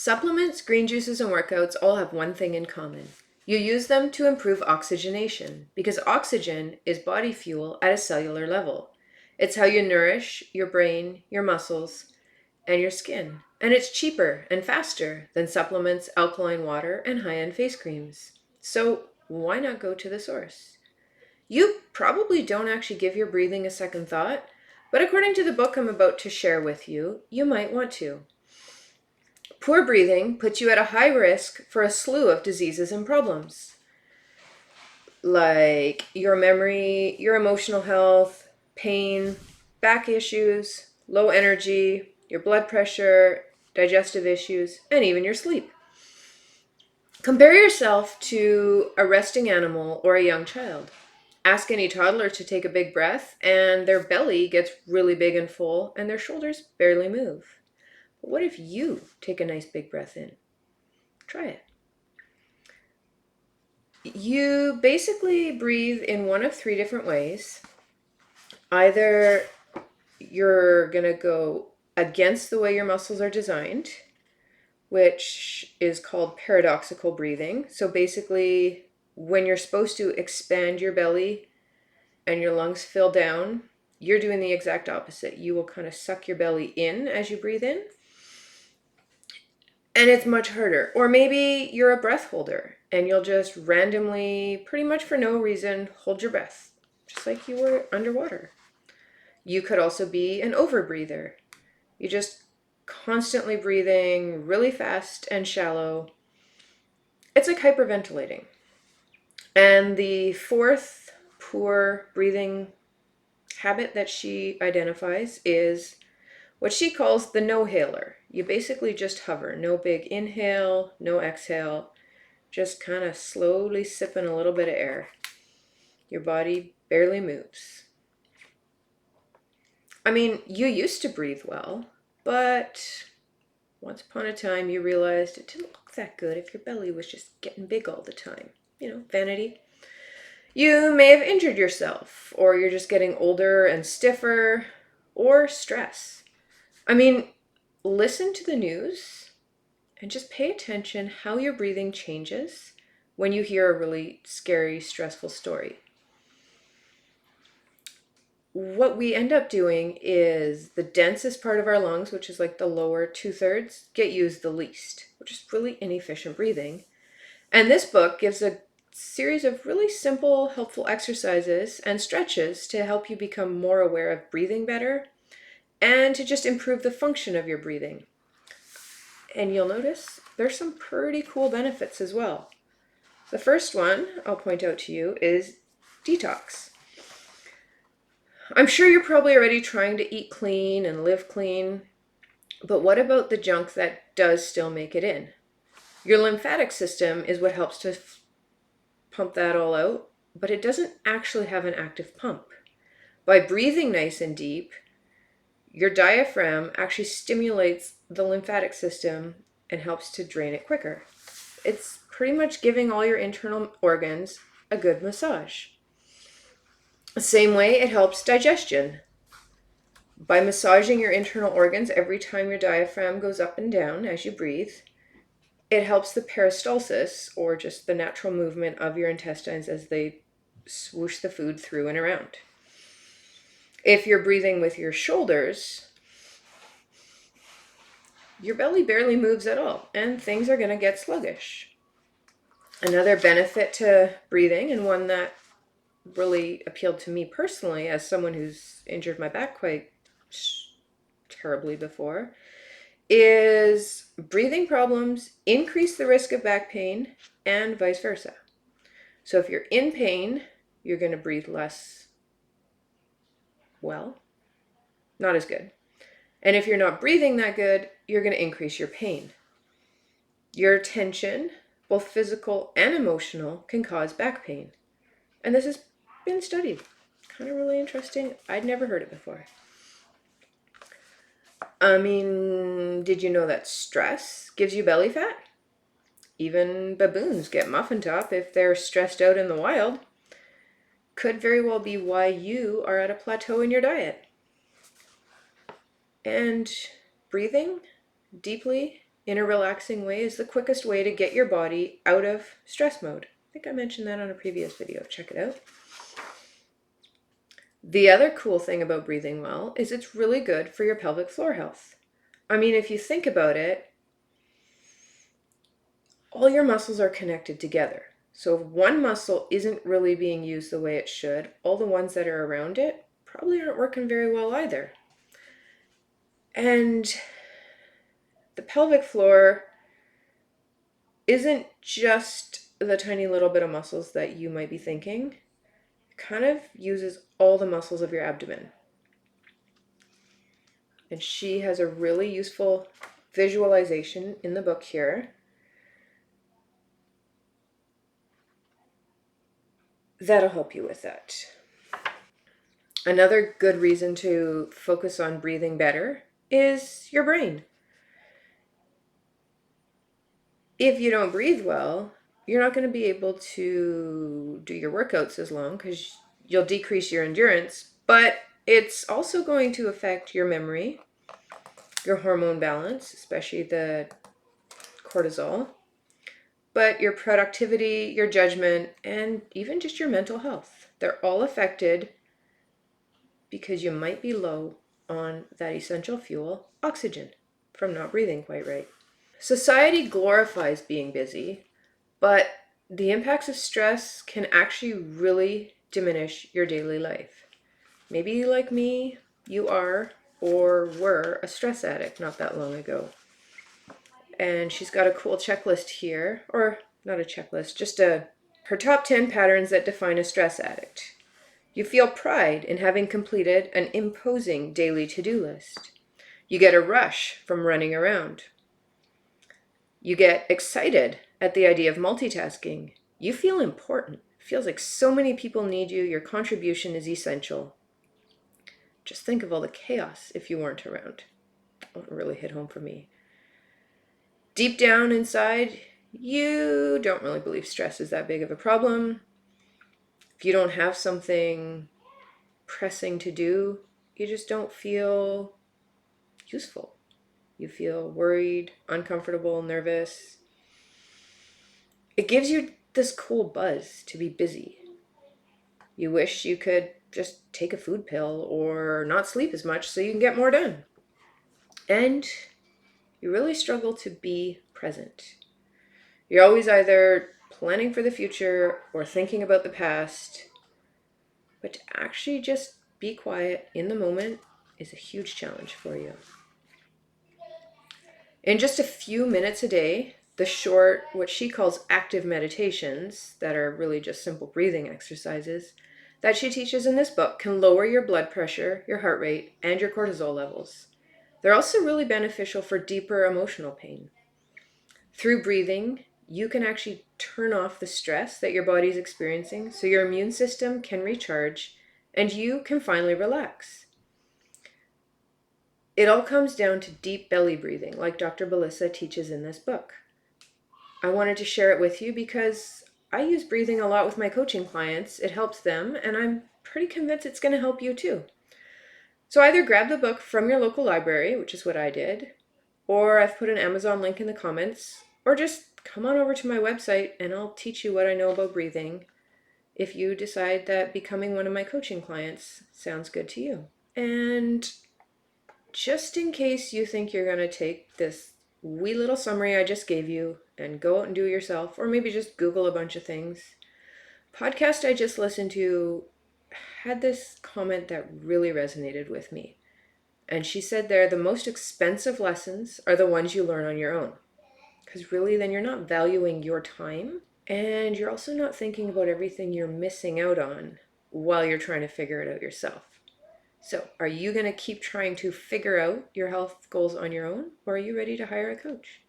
Supplements, green juices, and workouts all have one thing in common. You use them to improve oxygenation because oxygen is body fuel at a cellular level. It's how you nourish your brain, your muscles, and your skin. And it's cheaper and faster than supplements, alkaline water, and high end face creams. So why not go to the source? You probably don't actually give your breathing a second thought, but according to the book I'm about to share with you, you might want to. Poor breathing puts you at a high risk for a slew of diseases and problems, like your memory, your emotional health, pain, back issues, low energy, your blood pressure, digestive issues, and even your sleep. Compare yourself to a resting animal or a young child. Ask any toddler to take a big breath, and their belly gets really big and full, and their shoulders barely move. But what if you take a nice big breath in? Try it. You basically breathe in one of three different ways. Either you're going to go against the way your muscles are designed, which is called paradoxical breathing. So basically, when you're supposed to expand your belly and your lungs fill down, you're doing the exact opposite. You will kind of suck your belly in as you breathe in, and it's much harder. Or maybe you're a breath holder and you'll just randomly, pretty much for no reason, hold your breath, just like you were underwater. You could also be an overbreather. You just constantly breathing really fast and shallow. It's like hyperventilating. And the fourth poor breathing habit that she identifies is what she calls the no-haler. You basically just hover. No big inhale, no exhale. Just kind of slowly sipping a little bit of air. Your body barely moves. I mean, you used to breathe well, but once upon a time you realized it didn't look that good if your belly was just getting big all the time. Vanity. You may have injured yourself, or you're just getting older and stiffer, or stress. I mean, listen to the news and just pay attention how your breathing changes when you hear a really scary, stressful story. What we end up doing is the densest part of our lungs, which is like the lower 2/3, get used the least, which is really inefficient breathing. And this book gives a series of really simple, helpful exercises and stretches to help you become more aware of breathing better and to just improve the function of your breathing. And you'll notice there's some pretty cool benefits as well. The first one I'll point out to you is detox. I'm sure you're probably already trying to eat clean and live clean, but what about the junk that does still make it in? Your lymphatic system is what helps to pump that all out, but it doesn't actually have an active pump. By breathing nice and deep, your diaphragm actually stimulates the lymphatic system and helps to drain it quicker. It's pretty much giving all your internal organs a good massage. The same way it helps digestion. By massaging your internal organs every time your diaphragm goes up and down as you breathe, it helps the peristalsis, or just the natural movement of your intestines as they swoosh the food through and around. If you're breathing with your shoulders, your belly barely moves at all, and things are going to get sluggish. Another benefit to breathing, and one that really appealed to me personally as someone who's injured my back quite terribly before, is breathing problems increase the risk of back pain and vice versa. So if you're in pain, you're going to breathe less well, not as good. And if you're not breathing that good, you're going to increase your pain. Your tension, both physical and emotional, can cause back pain. And this has been studied. Kind of really interesting. I'd never heard it before. I mean, did you know that stress gives you belly fat? Even baboons get muffin top if they're stressed out in the wild. Could very well be why you are at a plateau in your diet. And breathing deeply in a relaxing way is the quickest way to get your body out of stress mode. I think I mentioned that on a previous video. Check it out. The other cool thing about breathing well is it's really good for your pelvic floor health. I mean, if you think about it, all your muscles are connected together. So if one muscle isn't really being used the way it should, all the ones that are around it probably aren't working very well either. And the pelvic floor isn't just the tiny little bit of muscles that you might be thinking. It kind of uses all the muscles of your abdomen. And she has a really useful visualization in the book here that'll help you with that. Another good reason to focus on breathing better is your brain. If you don't breathe well, you're not going to be able to do your workouts as long because you'll decrease your endurance, but it's also going to affect your memory, your hormone balance, especially the cortisol, but your productivity, your judgment, and even just your mental health. They're all affected because you might be low on that essential fuel, oxygen, from not breathing quite right. Society glorifies being busy, but the impacts of stress can actually really diminish your daily life. Maybe like me, you are or were a stress addict not that long ago. And she's got a cool checklist here, or not a checklist, just her top 10 patterns that define a stress addict. You feel pride in having completed an imposing daily to-do list. You get a rush from running around. You get excited at the idea of multitasking. You feel important. It feels like so many people need you. Your contribution is essential. Just think of all the chaos if you weren't around. That really hit home for me. Deep down inside, you don't really believe stress is that big of a problem. If you don't have something pressing to do, you just don't feel useful. You feel worried, uncomfortable, nervous. It gives you this cool buzz to be busy. You wish you could just take a food pill or not sleep as much so you can get more done. And you really struggle to be present. You're always either planning for the future or thinking about the past. But to actually just be quiet in the moment is a huge challenge for you. In just a few minutes a day, the short, what she calls active meditations, that are really just simple breathing exercises, that she teaches in this book can lower your blood pressure, your heart rate, and your cortisol levels. They're also really beneficial for deeper emotional pain. Through breathing, you can actually turn off the stress that your body's experiencing so your immune system can recharge and you can finally relax. It all comes down to deep belly breathing, like Dr. Belisa teaches in this book. I wanted to share it with you because I use breathing a lot with my coaching clients. It helps them, and I'm pretty convinced it's going to help you too. So either grab the book from your local library, which is what I did, or I've put an Amazon link in the comments, or just come on over to my website and I'll teach you what I know about breathing if you decide that becoming one of my coaching clients sounds good to you. And just in case you think you're going to take this wee little summary I just gave you and go out and do it yourself, or maybe just Google a bunch of things, podcast I just listened to had this comment that really resonated with me. And she said there, the most expensive lessons are the ones you learn on your own. Because really, then you're not valuing your time, and you're also not thinking about everything you're missing out on while you're trying to figure it out yourself. So, are you going to keep trying to figure out your health goals on your own, or are you ready to hire a coach?